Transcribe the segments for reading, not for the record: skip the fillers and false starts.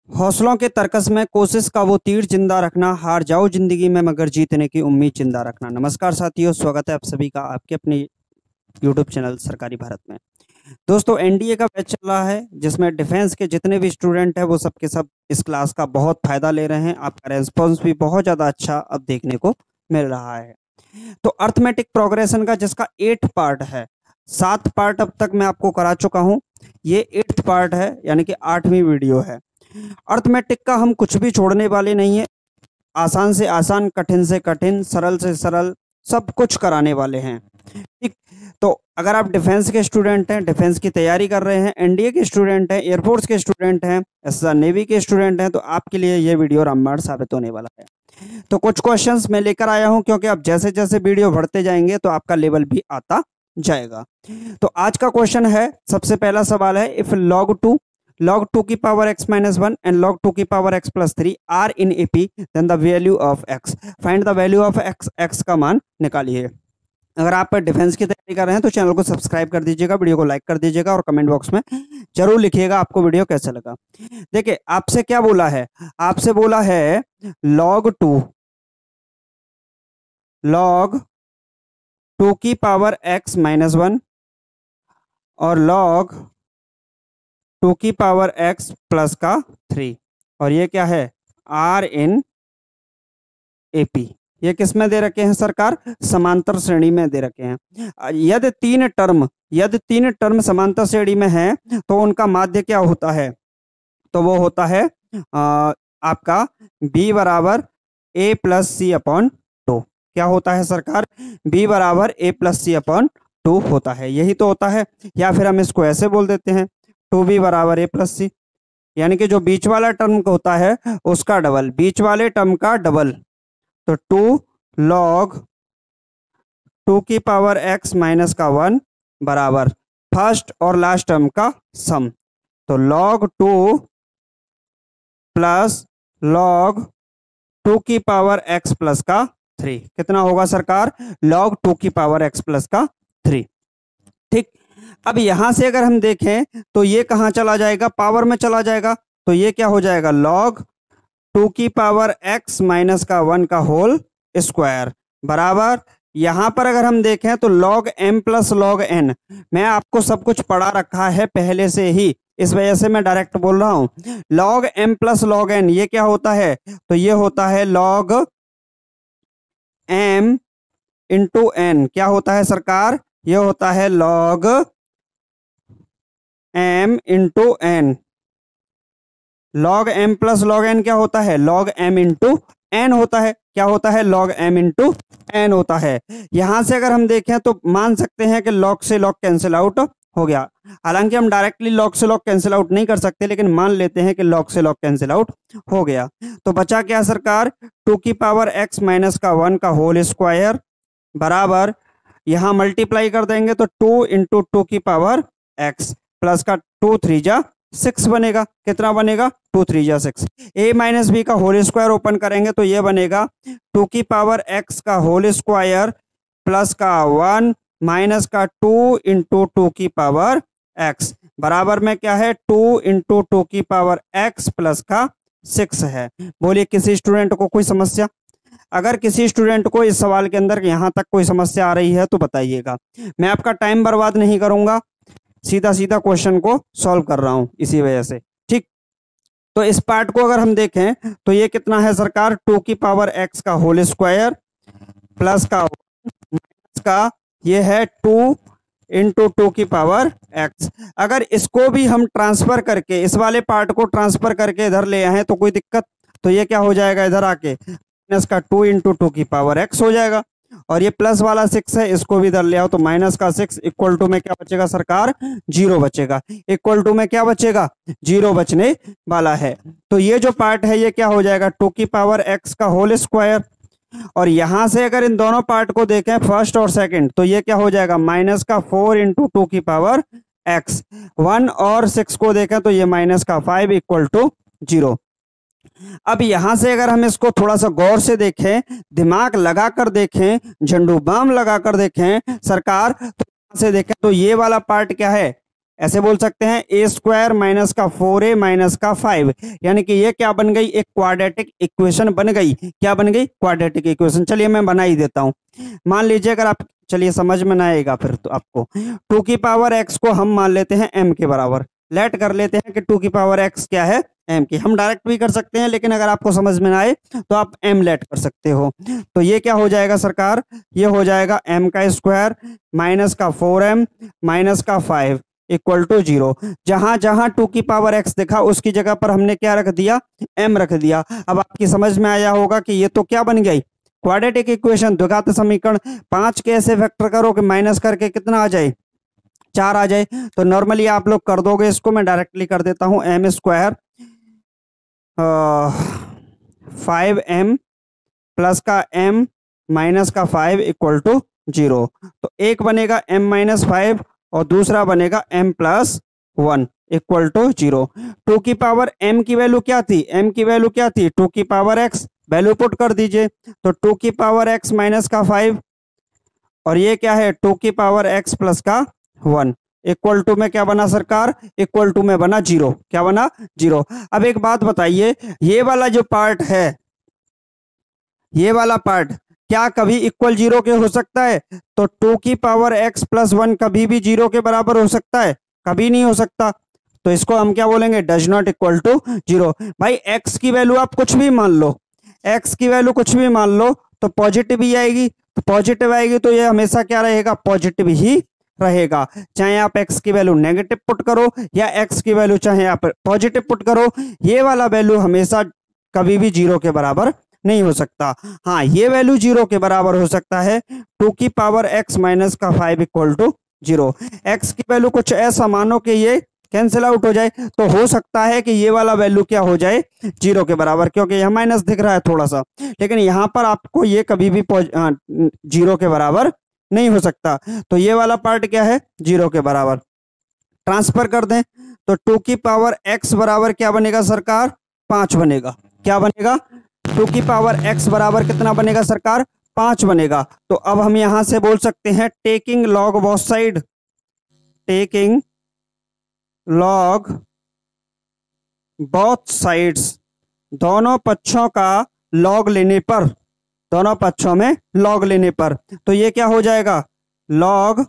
हौसलों के तर्कस में कोशिश का वो तीर जिंदा रखना, हार जाओ जिंदगी में मगर जीतने की उम्मीद जिंदा रखना। नमस्कार साथियों, स्वागत है आप सभी का आपके अपने यूट्यूब चैनल सरकारी भारत में। दोस्तों, एनडीए का बैच चल रहा है जिसमें डिफेंस के जितने भी स्टूडेंट हैं वो सब के सब इस क्लास का बहुत फायदा ले रहे हैं। आपका रेस्पॉन्स भी बहुत ज़्यादा अच्छा अब देखने को मिल रहा है। तो अर्थमेटिक प्रोग्रेशन का जिसका 8 पार्ट है, 7 पार्ट अब तक मैं आपको करा चुका हूँ, ये 8th पार्ट है, यानी कि 8वीं वीडियो है। अर्थमेटिक का हम कुछ भी छोड़ने वाले नहीं है, आसान से आसान, कठिन से कठिन, सरल से सरल, सब कुछ कराने वाले हैं। ठीक, तो अगर आप डिफेंस के स्टूडेंट हैं, डिफेंस की तैयारी कर रहे हैं, एनडीए के स्टूडेंट हैं, एयरफोर्स के स्टूडेंट हैं, एसएसआर नेवी के स्टूडेंट हैं, तो आपके लिए ये वीडियो रामबाण साबित होने वाला है। तो कुछ क्वेश्चंस मैं लेकर आया हूं, क्योंकि अब जैसे जैसे वीडियो बढ़ते जाएंगे तो आपका लेवल भी आता जाएगा। तो आज का क्वेश्चन है, सबसे पहला सवाल है, इफ log 2 की power x minus 1 and log 2 की power x plus 3 are in AP, then the value of x. Find the value of x का मान निकालिए। अगर आप डिफेंस की तैयारी कर रहे हैं तो चैनल को सब्सक्राइब कर दीजिएगा, वीडियो को लाइक कर दीजिएगा और कमेंट बॉक्स में जरूर लिखिएगा आपको वीडियो कैसा लगा। देखिए, आपसे क्या बोला है, आपसे बोला है log 2 की पावर x minus 1 और log 2 की पावर x प्लस का 3, और ये क्या है, R in AP। ये किस में दे रखे हैं सरकार, समांतर श्रेणी में दे रखे हैं। यदि तीन टर्म समांतर श्रेणी में है तो उनका माध्य क्या होता है, तो वो होता है आपका B बराबर A प्लस सी अपॉन 2। क्या होता है सरकार, B बराबर A प्लस सी अपॉन 2 होता है, यही तो होता है। या फिर हम इसको ऐसे बोल देते हैं, 2B बराबर A प्लस सी, यानी कि जो बीच वाला टर्म होता है उसका डबल, बीच वाले टर्म का डबल। तो 2 log 2 की पावर x माइनस का 1 बराबर फर्स्ट और लास्ट टर्म का सम। तो log 2 प्लस log 2 की पावर x प्लस का 3 कितना होगा सरकार, log 2 की पावर x प्लस का 3। ठीक, अब यहां से अगर हम देखें तो ये कहां चला जाएगा, पावर में चला जाएगा। तो ये क्या हो जाएगा, log 2 की पावर x माइनस का 1 का होल स्क्वायर बराबर, यहां पर अगर हम देखें तो log m plus log n। मैं आपको सब कुछ पढ़ा रखा है पहले से ही, इस वजह से मैं डायरेक्ट बोल रहा हूं। log m plus log n ये क्या होता है, तो ये होता है log m इंटू n। क्या होता है सरकार, ये होता है log m into n। log m plus log n क्या होता है, log m इंटू n होता है। क्या होता है, log m इंटू n होता है। यहां से अगर हम देखें तो मान सकते हैं कि log से log कैंसिल आउट हो गया। हालांकि हम डायरेक्टली log से log कैंसिल आउट नहीं कर सकते, लेकिन मान लेते हैं कि log से log कैंसिल आउट हो गया। तो बचा क्या सरकार, 2 की पावर x माइनस का 1 का होल स्क्वायर बराबर, यहां मल्टीप्लाई कर देंगे तो 2 इंटू 2 की पावर x प्लस का 2 3 जा 6 बनेगा। कितना बनेगा, 2 3 जा 6। a माइनस बी का होल स्क्वायर ओपन करेंगे तो ये बनेगा 2 की पावर x का होल स्क्वायर प्लस का 1 माइनस का 2 इंटू 2 की पावर x बराबर में क्या है, 2 इंटू 2 की पावर x प्लस का 6 है। बोलिए, किसी स्टूडेंट को कोई समस्या, अगर किसी स्टूडेंट को इस सवाल के अंदर यहां तक कोई समस्या आ रही है तो बताइएगा। मैं आपका टाइम बर्बाद नहीं करूंगा, सीधा सीधा क्वेश्चन को सॉल्व कर रहा हूं इसी वजह से। ठीक, तो इस पार्ट को अगर हम देखें तो ये कितना है सरकार, 2 की पावर x का होल स्क्वायर प्लस का माइनस का ये है 2 इंटू 2 की पावर x। अगर इसको भी हम ट्रांसफर करके, इस वाले पार्ट को ट्रांसफर करके इधर ले आए तो कोई दिक्कत, तो ये क्या हो जाएगा, इधर आके माइनस का 2 इंटू 2 की पावर x हो जाएगा। और ये प्लस वाला 6 है, इसको भी इधर ले आओ तो माइनस का 6 इक्वल टू में क्या बचेगा सरकार, 0 बचेगा। इक्वल टू में क्या बचेगा, 0 बचने वाला है। तो ये जो पार्ट है ये क्या हो जाएगा, 2 की पावर x का होल स्क्वायर, और यहां से अगर इन दोनों पार्ट को देखें फर्स्ट और सेकंड, तो ये क्या हो जाएगा, माइनस का 4 इंटू 2 की पावर x। 1 और 6 को देखें तो ये माइनस का 5 इक्वल टू 0। अब यहां से अगर हम इसको थोड़ा सा गौर से देखें, दिमाग लगाकर देखें, झंडू बाम लगाकर देखें सरकार, तो यहां से देखें तो ये वाला पार्ट क्या है, ऐसे बोल सकते हैं ए स्क्वायर माइनस का 4a माइनस का 5, यानी कि ये क्या बन गई, एक क्वाड्रेटिक इक्वेशन बन गई। क्या बन गई, क्वाड्रेटिक इक्वेशन। चलिए मैं बना ही देता हूं। मान लीजिए अगर आप, चलिए समझ में ना आएगा फिर तो आपको, 2 की पावर x को हम मान लेते हैं m के बराबर, लेट कर लेते हैं कि 2 की पावर x क्या है, m की। हम डायरेक्ट भी कर सकते हैं, लेकिन अगर आपको समझ में ना आए तो आप m लेट कर सकते हो। तो ये क्या हो जाएगा सरकार, ये हो जाएगा m का स्क्वायर माइनस का 4m माइनस का 5 इक्वल टू 0। जहां जहां 2 की पावर x दिखा उसकी जगह पर हमने क्या रख दिया, m रख दिया। अब आपकी समझ में आया होगा कि ये तो क्या बन गई, क्वाड्रेटिक इक्वेशन, द्विघात समीकरण। 5 के ऐसे फैक्टर करो कि माइनस करके कितना आ जाए, 4 आ जाए। तो नॉर्मली आप लोग कर दोगे इसको, मैं डायरेक्टली कर देता हूं, m स्क्वायर 5m प्लस का m माइनस का 5 इक्वल टू 0। तो एक बनेगा m माइनस 5 और दूसरा बनेगा m प्लस 1 इक्वल टू 0। 2 की पावर m की वैल्यू क्या थी, m की वैल्यू क्या थी, 2 की पावर x, वैल्यू पुट कर दीजिए। तो 2 की पावर x माइनस का 5 और ये क्या है 2 की पावर x प्लस का 1 इक्वल टू में क्या बना सरकार, इक्वल टू में बना 0। क्या बना, 0। अब एक बात बताइए, ये वाला जो पार्ट है, ये वाला पार्ट क्या कभी इक्वल 0 के हो सकता है? तो 2 की पावर x प्लस 1 कभी भी 0 के बराबर हो सकता है? कभी नहीं हो सकता। तो इसको हम क्या बोलेंगे, डज नॉट इक्वल टू 0। भाई x की वैल्यू आप कुछ भी मान लो, x की वैल्यू कुछ भी मान लो तो पॉजिटिव ही आएगी। तो पॉजिटिव आएगी तो ये हमेशा क्या रहेगा, पॉजिटिव ही रहेगा। चाहे आप x की वैल्यू नेगेटिव पुट करो या x की वैल्यू चाहे आप पॉजिटिव पुट करो, ये वाला वैल्यू हमेशा कभी भी 0 के बराबर नहीं हो सकता। हाँ, ये वैल्यू 0 के बराबर हो सकता है, 2 की पावर x माइनस का 5 इक्वल टू 0। x की वैल्यू कुछ ऐसा मानो कि ये कैंसिल आउट हो जाए, तो हो सकता है कि ये वाला वैल्यू क्या हो जाए, 0 के बराबर, क्योंकि यह माइनस दिख रहा है थोड़ा सा। लेकिन यहां पर आपको ये कभी भी 0 के बराबर नहीं हो सकता। तो ये वाला पार्ट क्या है, 0 के बराबर। ट्रांसफर कर दें तो 2 की पावर x बराबर क्या बनेगा सरकार, 5 बनेगा। क्या बनेगा, 2 की पावर x बराबर कितना बनेगा सरकार, 5 बनेगा। तो अब हम यहां से बोल सकते हैं taking log both side, taking log both sides, दोनों पक्षों का लॉग लेने पर, दोनों पक्षों में लॉग लेने पर, तो ये क्या हो जाएगा, लॉग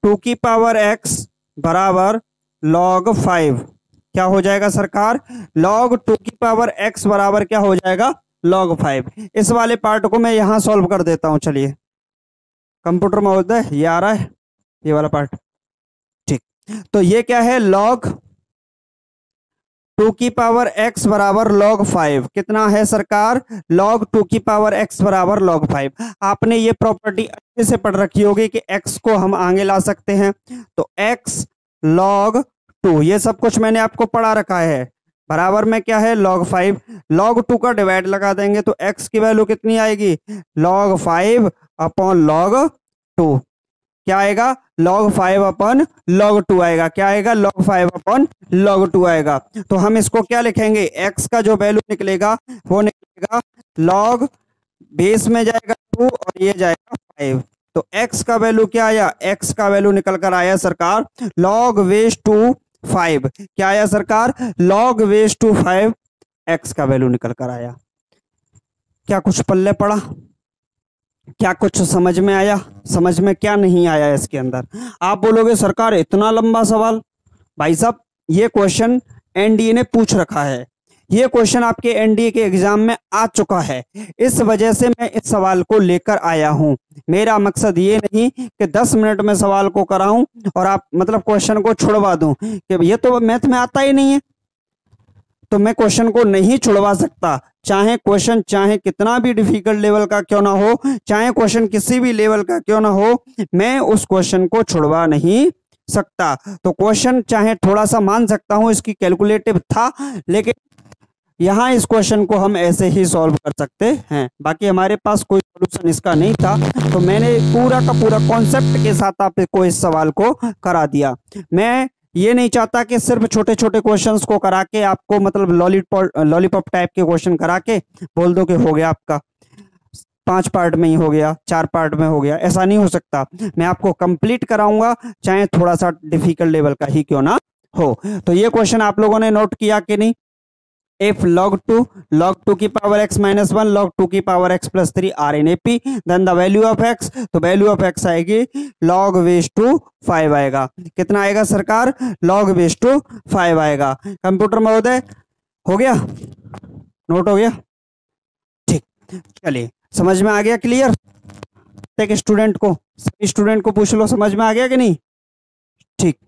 2 की पावर x बराबर लॉग 5। क्या हो जाएगा सरकार, लॉग 2 की पावर x बराबर क्या हो जाएगा, लॉग 5। इस वाले पार्ट को मैं यहां सॉल्व कर देता हूं। चलिए कंप्यूटर में होता है, ये आ रहा है ये वाला पार्ट, ठीक। तो ये क्या है, लॉग 2 की पावर x बराबर log 5 कितना है सरकार, log 2 की पावर x बराबर log 5। आपने ये प्रॉपर्टी अच्छे से पढ़ रखी होगी कि x को हम आगे ला सकते हैं। तो x log 2, ये सब कुछ मैंने आपको पढ़ा रखा है, बराबर में क्या है log 5। log 2 का डिवाइड लगा देंगे तो x की वैल्यू कितनी आएगी, log 5 अपॉन log 2। क्या आएगा, log 5 अपन log 2 आएगा। क्या आएगा, log 5 अपन log 2 आएगा। तो हम इसको क्या लिखेंगे, x का जो वैल्यू निकलेगा वो निकलेगा log बेस में जाएगा 2 और ये जाएगा 5। तो x का वैल्यू क्या आया, x का वैल्यू निकल कर आया सरकार log बेस टू 5। क्या आया सरकार, log बेस टू 5 x का वैल्यू निकल कर आया। क्या कुछ पल्ले पड़ा, क्या कुछ समझ में आया, समझ में क्या नहीं आया इसके अंदर? आप बोलोगे सरकार इतना लंबा सवाल, भाई साहब ये क्वेश्चन एनडीए ने पूछ रखा है, ये क्वेश्चन आपके एनडीए के एग्जाम में आ चुका है, इस वजह से मैं इस सवाल को लेकर आया हूं। मेरा मकसद ये नहीं कि 10 मिनट में सवाल को कराऊं और आप मतलब क्वेश्चन को छुड़वा दूं कि ये तो मैथ में आता ही नहीं है, तो मैं क्वेश्चन को नहीं छुड़वा सकता। चाहे क्वेश्चन चाहे कितना भी डिफिकल्ट लेवल का क्यों ना हो, चाहे क्वेश्चन किसी भी लेवल का क्यों ना हो, मैं उस क्वेश्चन को छुड़वा नहीं सकता। तो क्वेश्चन चाहे थोड़ा सा मान सकता हूं इसकी कैलकुलेटिव था, लेकिन यहाँ इस क्वेश्चन को हम ऐसे ही सॉल्व कर सकते हैं। बाकी हमारे पास कोई सॉल्यूशन इसका नहीं था, तो मैंने पूरा का पूरा कॉन्सेप्ट के साथ आपको इस सवाल को करा दिया। मैं ये नहीं चाहता कि सिर्फ छोटे छोटे क्वेश्चंस को करा के आपको मतलब लॉलीपॉप टाइप के क्वेश्चन करा के बोल दो कि हो गया आपका। 5 पार्ट में ही हो गया, 4 पार्ट में हो गया, ऐसा नहीं हो सकता। मैं आपको कंप्लीट कराऊंगा, चाहे थोड़ा सा डिफिकल्ट लेवल का ही क्यों ना हो। तो ये क्वेश्चन आप लोगों ने नोट किया कि नहीं? If log 2 की पावर x माइनस 1 log 2 की power x plus 3 are in AP, then the value of x, तो वैल्यू ऑफ x आएगी log बेस टू 5 आएगा। कितना आएगा सरकार? log बेस टू 5 आएगा। कंप्यूटर महोदय हो गया, नोट हो गया? ठीक, चलिए समझ में आ गया? क्लियर? एक स्टूडेंट को, सभी स्टूडेंट को पूछ लो, समझ में आ गया कि नहीं? ठीक,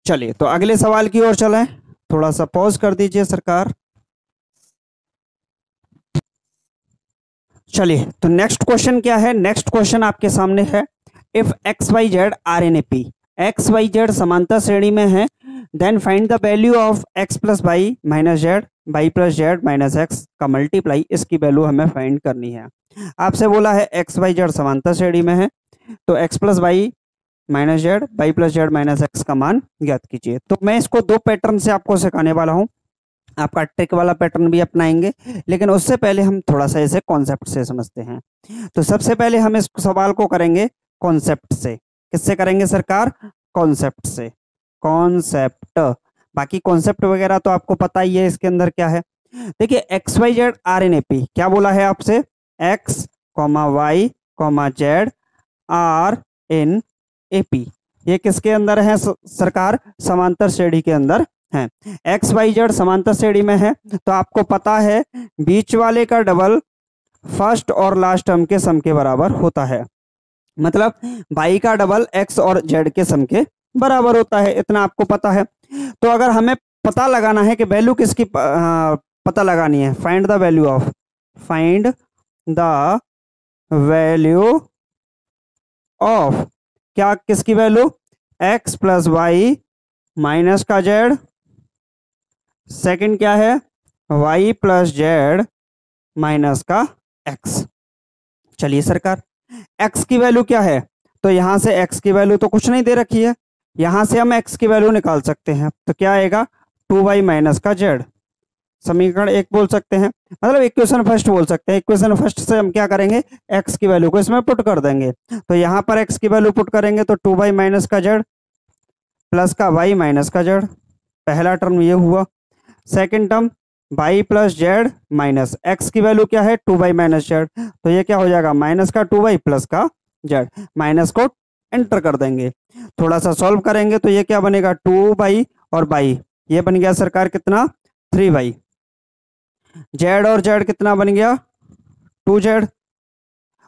चलिए तो अगले सवाल की ओर चलें। थोड़ा सा पॉज कर दीजिए सरकार। चलिए तो नेक्स्ट क्वेश्चन क्या है? नेक्स्ट क्वेश्चन आपके सामने है, if x y z are in A P, x y z समांतर श्रेणी में है, then find the value of x plus y minus z, y plus z minus x का मल्टीप्लाई, इसकी वैल्यू हमें फाइंड करनी है। आपसे बोला है एक्स वाई जेड समांतर श्रेणी में है, तो x plus y minus z, y plus z minus x का मान ज्ञात कीजिए। तो मैं इसको दो पैटर्न से आपको सिखाने वाला हूं, आपका ट्रिक वाला पैटर्न भी अपनाएंगे, लेकिन उससे पहले हम थोड़ा सा इसे कॉन्सेप्ट से समझते हैं। तो सबसे पहले हम इस सवाल को करेंगे कॉन्सेप्ट से। किससे करेंगे सरकार? कॉन्सेप्ट से। कॉन्सेप्ट, बाकी कॉन्सेप्ट वगैरह तो आपको पता ही है इसके अंदर क्या है। देखिए x y z are in A P, क्या बोला है आपसे? X comma y comma z are in AP, ये किसके अंदर है सरकार? समांतर श्रेणी के अंदर है। एक्स वाई जेड समांतर श्रेणी में है, तो आपको पता है बीच वाले का डबल फर्स्ट और लास्ट टर्म के सम के बराबर होता है, मतलब वाई का डबल एक्स और जेड के सम के बराबर होता है, इतना आपको पता है। तो अगर हमें पता लगाना है कि वैल्यू किसकी पता लगानी है, find the value of, find the value of, क्या किसकी value? x plus y minus का जेड, सेकंड क्या है? y प्लस जेड माइनस का x। चलिए सरकार x की वैल्यू क्या है? तो यहां से x की वैल्यू तो कुछ नहीं दे रखी है, यहां से हम x की वैल्यू निकाल सकते हैं। तो क्या आएगा? 2y माइनस का जेड, समीकरण 1 बोल सकते हैं, मतलब इक्वेशन फर्स्ट बोल सकते हैं। इक्वेशन फर्स्ट से हम क्या करेंगे? x की वैल्यू को इसमें पुट कर देंगे। तो यहाँ पर x की वैल्यू पुट करेंगे तो 2y माइनस का जेड प्लस का y माइनस का जेड, पहला टर्म ये हुआ। Second term y plus z minus x की वैल्यू क्या है? 2y माइनस जेड, तो ये क्या हो जाएगा? माइनस का 2y प्लस का जेड, माइनस को एंटर कर देंगे। थोड़ा सा सॉल्व करेंगे तो ये क्या बनेगा? 2y और y, ये बन गया सरकार कितना? 3y। जेड और जेड कितना बन गया? 2z,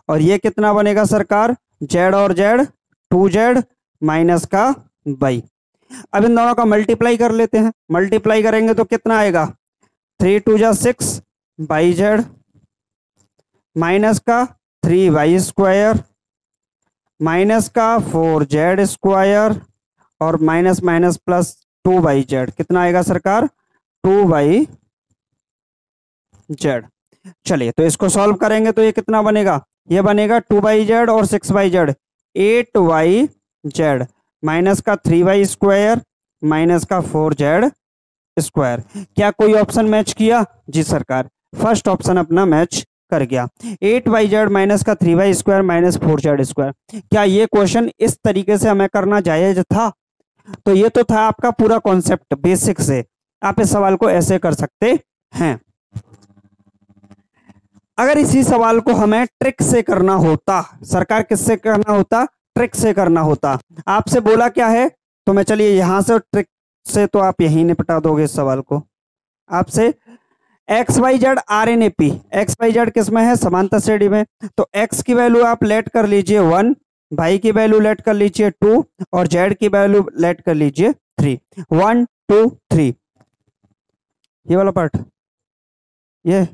और ये कितना बनेगा सरकार? जेड और जेड 2z माइनस का y। अब इन दोनों का मल्टीप्लाई कर लेते हैं, मल्टीप्लाई करेंगे तो कितना आएगा? 3 2 जा 6 yz माइनस का 3y स्क्वायर माइनस का 4z स्क्वायर और माइनस माइनस प्लस 2yz, कितना आएगा सरकार? 2yz। चलिए तो इसको सॉल्व करेंगे तो ये कितना बनेगा? ये बनेगा 2yz और 6yz 8yz माइनस का 3y स्क्वायर माइनस का 4z स्क्वायर। क्या कोई ऑप्शन मैच किया? जी सरकार, फर्स्ट ऑप्शन अपना मैच कर गया। 8yz माइनस का 3y square minus 4z square. क्या ये क्वेश्चन इस तरीके से हमें करना जायज था? तो ये तो था आपका पूरा कॉन्सेप्ट बेसिक से, आप इस सवाल को ऐसे कर सकते हैं। अगर इसी सवाल को हमें ट्रिक से करना होता सरकार, किससे करना होता? ट्रिक से करना होता। आपसे बोला क्या है? तो मैं चलिए यहां से ट्रिक से तो आप यहीं निपटा दोगे इस सवाल को। आपसे x y z are in A P, x y z किस में है? समांतर श्रेणी में। तो एक्स की वैल्यू आप लेट कर लीजिए 1, वाई की वैल्यू लेट कर लीजिए 2 और जेड की वैल्यू लेट कर लीजिए 3। 1 2 3, ये वाला पार्ट। ये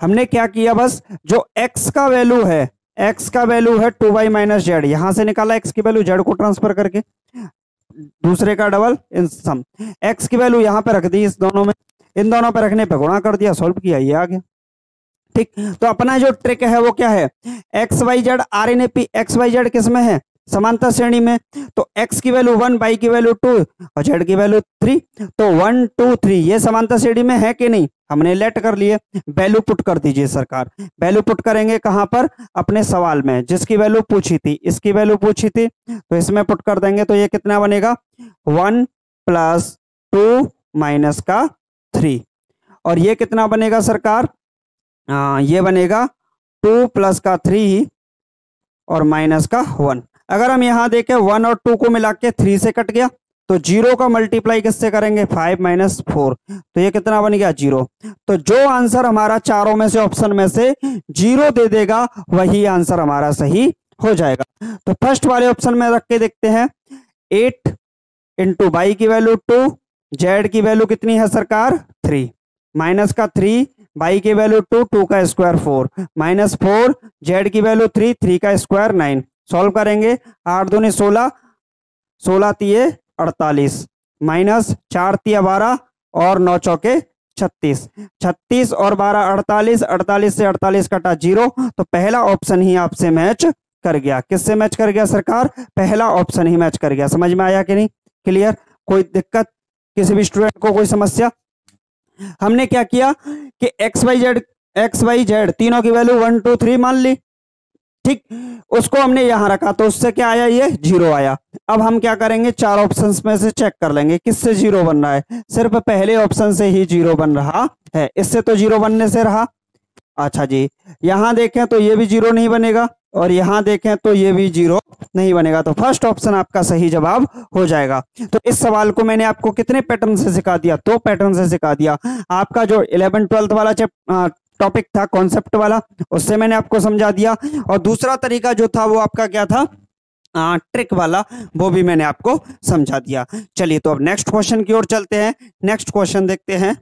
हमने क्या किया? बस जो x का वैल्यू है, x का वैल्यू है 2y माइनस जेड, यहां से निकाला x की वैल्यू, जेड को ट्रांसफर करके दूसरे का डबल इन सम, x की वैल्यू यहां पे रख दी इस दोनों में, इन दोनों पे रखने पे गुणा कर दिया, सॉल्व किया, ये आ गया। ठीक, तो अपना जो ट्रिक है वो क्या है? X y z are in A P, x y z किस में है? समांतर श्रेणी में। तो x की वैल्यू 1, y की वैल्यू 2 और z की वैल्यू 3। तो 1 2 3 ये समांतर श्रेणी में है कि नहीं, हमने लेट कर लिए। वैल्यू पुट कर दीजिए सरकार। वैल्यू पुट करेंगे कहां पर, अपने सवाल में जिसकी वैल्यू पूछी थी, इसकी वैल्यू पूछी थी, तो इसमें पुट कर देंगे। तो ये कितना बनेगा, 1 + 2 - 3। और ये कितना बनेगा सरकार, ये बनेगा 2 + 3 और -1। अगर हम यहां देखें 1 और 2 को मिला के 3 से कट गया, तो 0 का मल्टीप्लाई किससे करेंगे, 5 - 4, तो ये कितना बन गया, 0। तो जो आंसर हमारा चारों में से, ऑप्शन में से 0 दे देगा, वही आंसर हमारा सही हो जाएगा। तो फर्स्ट वाले ऑप्शन में रख के देखते हैं। 8 × y की वैल्यू 2, z की वैल्यू कितनी है सरकार, 3, -3 y की वैल्यू 2, 2 का स्क्वायर 4, -4 z की वैल्यू 3, 3 का स्क्वायर 9। सॉल्व करेंगे, 8 दूनी 16, 16 तिये 48, -4 तिया 12 और 9 चौके 36, 36 और 12 48, 48 से 48 कटा 0। तो पहला ऑप्शन ही आपसे मैच कर गया। किससे मैच कर गया सरकार, पहला ऑप्शन ही मैच कर गया। समझ में आया कि नहीं, क्लियर, कोई दिक्कत किसी भी स्टूडेंट को, कोई समस्या। हमने क्या किया कि एक्स वाई जेड तीनों की वैल्यू 1 2 3 मान ली, ठीक, उसको हमने यहां रखा, तो उससे क्या आया, ये 0 आया। अब हम क्या करेंगे, चार ऑप्शंस में से चेक कर लेंगे किससे 0 बन रहा है। सिर्फ पहले ऑप्शन से ही 0 बन रहा है, इससे तो 0 बनने से रहा। अच्छा जी, यहां देखें तो ये भी 0 नहीं बनेगा, और यहां देखें तो ये भी 0 नहीं बनेगा। तो फर्स्ट ऑप्शन आपका सही जवाब हो जाएगा। तो इस सवाल को मैंने आपको कितने पैटर्न से सिखा दिया, 2 पैटर्न से सिखा दिया। आपका जो 11 12 वाला टॉपिक था, कॉन्सेप्ट वाला, उससे मैंने आपको समझा दिया, और दूसरा तरीका जो था वो आपका क्या था, ट्रिक वाला, वो भी मैंने आपको समझा दिया। चलिए, तो अब नेक्स्ट क्वेश्चन की ओर चलते हैं। नेक्स्ट क्वेश्चन देखते हैं।